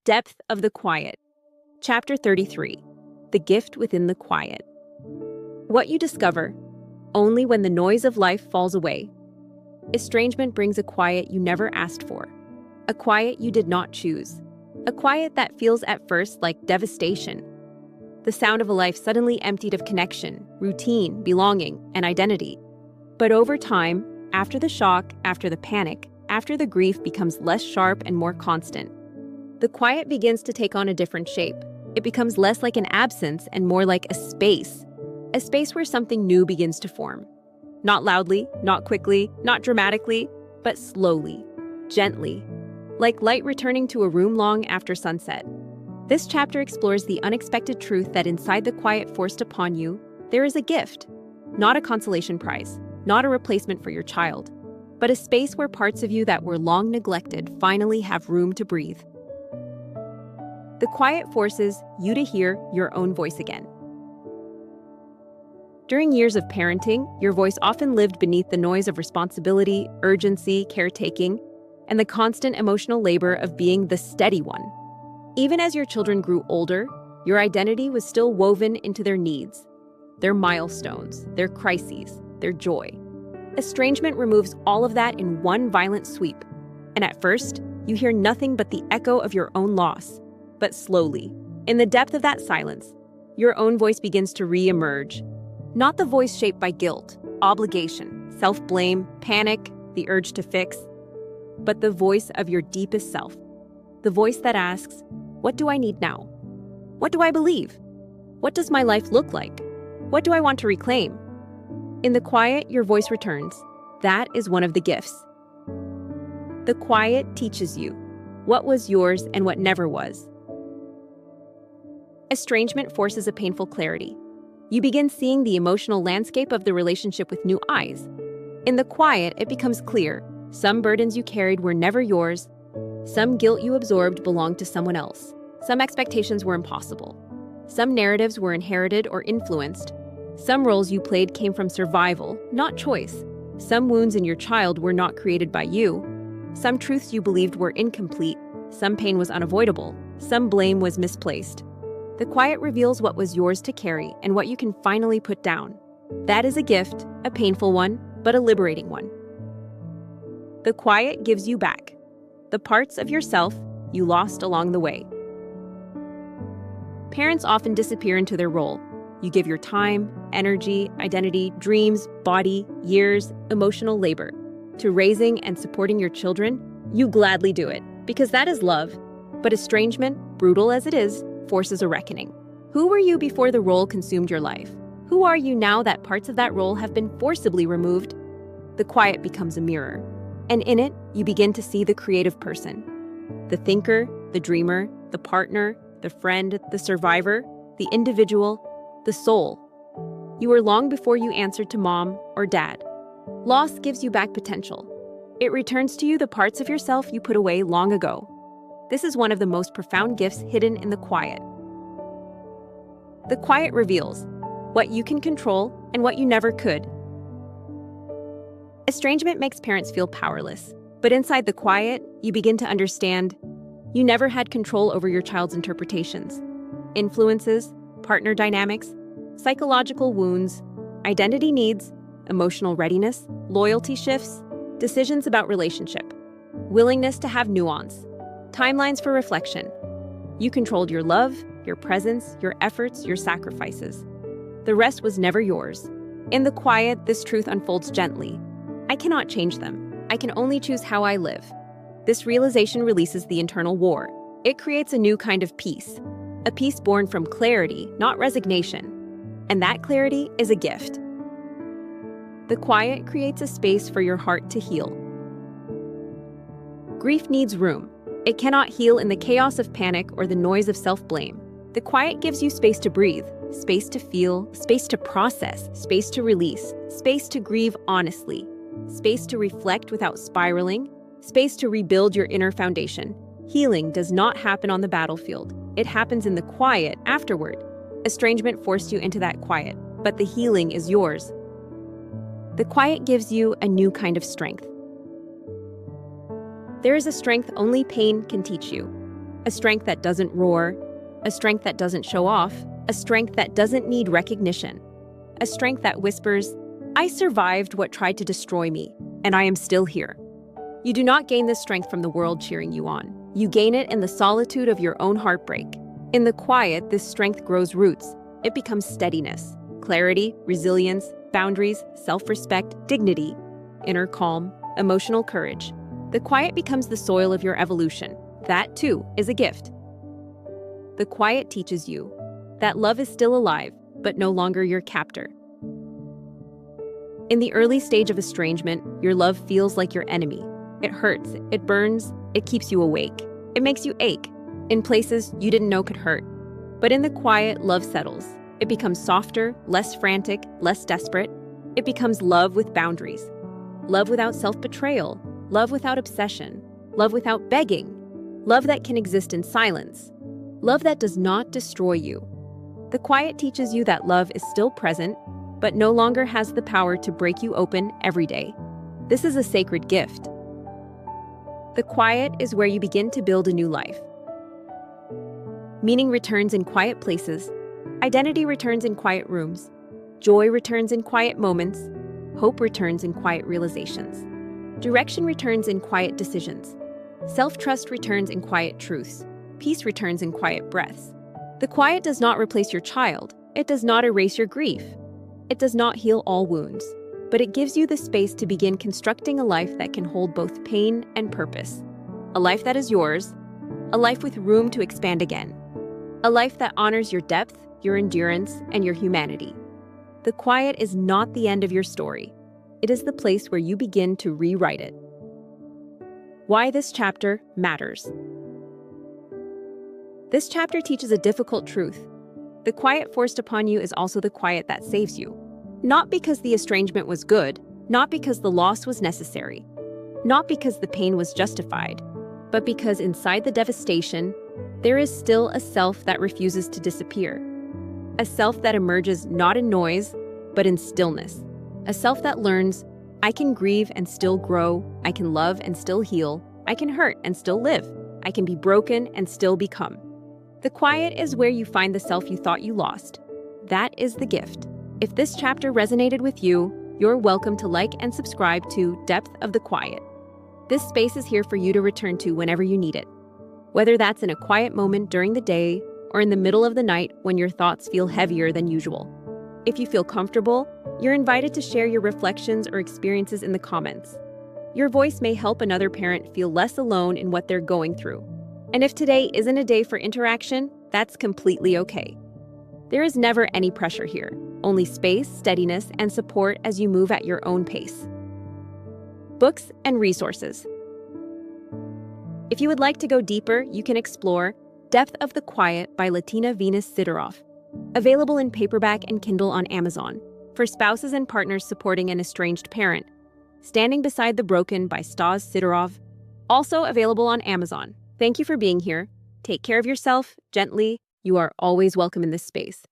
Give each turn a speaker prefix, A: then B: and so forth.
A: Depth of the quiet. Chapter 33. The gift within the quiet. What you discover only when the noise of life falls away. Estrangement brings a quiet you never asked for. A quiet you did not choose. A quiet that feels at first like devastation. The sound of a life suddenly emptied of connection, routine, belonging, and identity. But over time, after the shock, after the panic, after the grief becomes less sharp and more constant, the quiet begins to take on a different shape. It becomes less like an absence and more like a space where something new begins to form. Not loudly, not quickly, not dramatically, but slowly, gently, like light returning to a room long after sunset. This chapter explores the unexpected truth that inside the quiet forced upon you, there is a gift, not a consolation prize, not a replacement for your child, but a space where parts of you that were long neglected finally have room to breathe. The quiet forces you to hear your own voice again. During years of parenting, your voice often lived beneath the noise of responsibility, urgency, caretaking, and the constant emotional labor of being the steady one. Even as your children grew older, your identity was still woven into their needs, their milestones, their crises, their joy. Estrangement removes all of that in one violent sweep, and at first, you hear nothing but the echo of your own loss. But slowly, in the depth of that silence, your own voice begins to re-emerge. Not the voice shaped by guilt, obligation, self-blame, panic, the urge to fix, but the voice of your deepest self. The voice that asks, what do I need now? What do I believe? What does my life look like? What do I want to reclaim? In the quiet, your voice returns. That is one of the gifts. The quiet teaches you what was yours and what never was. Estrangement forces a painful clarity. You begin seeing the emotional landscape of the relationship with new eyes. In the quiet, it becomes clear. Some burdens you carried were never yours. Some guilt you absorbed belonged to someone else. Some expectations were impossible. Some narratives were inherited or influenced. Some roles you played came from survival, not choice. Some wounds in your child were not created by you. Some truths you believed were incomplete. Some pain was unavoidable. Some blame was misplaced. The quiet reveals what was yours to carry and what you can finally put down. That is a gift, a painful one, but a liberating one. The quiet gives you back the parts of yourself you lost along the way. Parents often disappear into their role. You give your time, energy, identity, dreams, body, years, emotional labor to raising and supporting your children. You gladly do it because that is love. But estrangement, brutal as it is, forces a reckoning. Who were you before the role consumed your life? Who are you now that parts of that role have been forcibly removed? The quiet becomes a mirror, and in it, you begin to see the creative person. The thinker, the dreamer, the partner, the friend, the survivor, the individual, the soul. You were long before you answered to mom or dad. Loss gives you back potential. It returns to you the parts of yourself you put away long ago. This is one of the most profound gifts hidden in the quiet. The quiet reveals what you can control and what you never could. Estrangement makes parents feel powerless, but inside the quiet, you begin to understand you never had control over your child's interpretations, influences, partner dynamics, psychological wounds, identity needs, emotional readiness, loyalty shifts, decisions about relationship, willingness to have nuance, timelines for reflection. You controlled your love, your presence, your efforts, your sacrifices. The rest was never yours. In the quiet, this truth unfolds gently. I cannot change them. I can only choose how I live. This realization releases the internal war. It creates a new kind of peace. A peace born from clarity, not resignation. And that clarity is a gift. The quiet creates a space for your heart to heal. Grief needs room. It cannot heal in the chaos of panic or the noise of self-blame. The quiet gives you space to breathe, space to feel, space to process, space to release, space to grieve honestly, space to reflect without spiraling, space to rebuild your inner foundation. Healing does not happen on the battlefield. It happens in the quiet afterward. Estrangement forced you into that quiet, but the healing is yours. The quiet gives you a new kind of strength. There is a strength only pain can teach you, a strength that doesn't roar, a strength that doesn't show off, a strength that doesn't need recognition, a strength that whispers, "I survived what tried to destroy me, and I am still here." You do not gain this strength from the world cheering you on. You gain it in the solitude of your own heartbreak. In the quiet, this strength grows roots. It becomes steadiness, clarity, resilience, boundaries, self-respect, dignity, inner calm, emotional courage. The quiet becomes the soil of your evolution. That, too, is a gift. The quiet teaches you that love is still alive, but no longer your captor. In the early stage of estrangement, your love feels like your enemy. It hurts, it burns, it keeps you awake. It makes you ache in places you didn't know could hurt. But in the quiet, love settles. It becomes softer, less frantic, less desperate. It becomes love with boundaries. Love without self-betrayal. Love without obsession. Love without begging. Love that can exist in silence. Love that does not destroy you. The quiet teaches you that love is still present, but no longer has the power to break you open every day. This is a sacred gift. The quiet is where you begin to build a new life. Meaning returns in quiet places. Identity returns in quiet rooms. Joy returns in quiet moments. Hope returns in quiet realizations. Direction returns in quiet decisions. Self-trust returns in quiet truths. Peace returns in quiet breaths. The quiet does not replace your child. It does not erase your grief. It does not heal all wounds. But it gives you the space to begin constructing a life that can hold both pain and purpose. A life that is yours. A life with room to expand again. A life that honors your depth, your endurance, and your humanity. The quiet is not the end of your story. It is the place where you begin to rewrite it. Why this chapter matters. This chapter teaches a difficult truth. The quiet forced upon you is also the quiet that saves you. Not because the estrangement was good, not because the loss was necessary, not because the pain was justified, but because inside the devastation, there is still a self that refuses to disappear. A self that emerges not in noise, but in stillness. A self that learns, I can grieve and still grow, I can love and still heal, I can hurt and still live, I can be broken and still become. The quiet is where you find the self you thought you lost. That is the gift. If this chapter resonated with you, you're welcome to like and subscribe to Depth of the Quiet. This space is here for you to return to whenever you need it. Whether that's in a quiet moment during the day or in the middle of the night when your thoughts feel heavier than usual. If you feel comfortable, you're invited to share your reflections or experiences in the comments. Your voice may help another parent feel less alone in what they're going through. And if today isn't a day for interaction, that's completely okay. There is never any pressure here, only space, steadiness, and support as you move at your own pace. Books and resources. If you would like to go deeper, you can explore Depth of the Quiet by Latina Venus Sidoroff, available in paperback and Kindle on Amazon, for spouses and partners supporting an estranged parent. Standing Beside the Broken by Stas Sidorov, also available on Amazon. Thank you for being here. Take care of yourself, gently. You are always welcome in this space.